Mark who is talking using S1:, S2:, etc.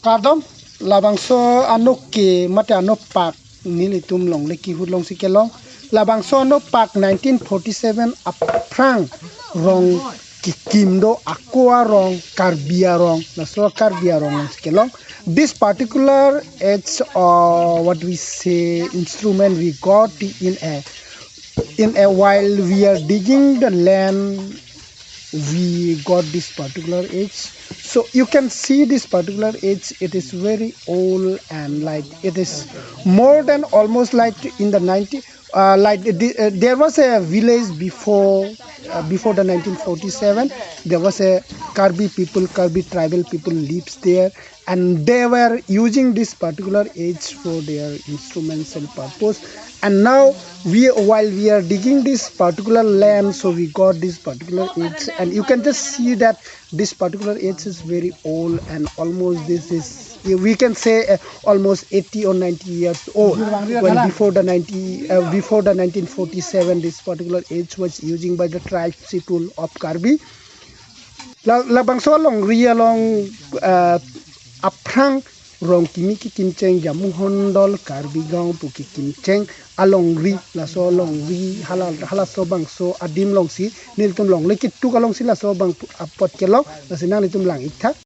S1: Kardom labangso anok ke mate anok pak nilitum long leki hudlong sikelong labangso anok pak 1947 aprang rong kikimdo aqua rong karbia rong naso karbia rong sikelong. This particular it's what we say instrument we got in a while we are digging the land. We got this particular age, so you can see this particular age. It is very old and like it is more than almost like in the 90 there was a village before the 1947. There was a Karbi tribal people lives there, and they were using this particular age for their instruments and purpose. And now while we are digging this particular land, so we got this particular age, and you can just see that this particular age is very old, and almost this is, we can say, almost 80 or 90 years old. When before the 1947, this particular age was using by the tribe people of Karbi. La bangso long ria long aprang rong kimi kimcheng jamu hondol Karbi gaung puki kimcheng along ri la so long ri hala so bang so adim long si nil tum long lekit tu kalong si la so bang apot kelong la sinang nitum lang ikha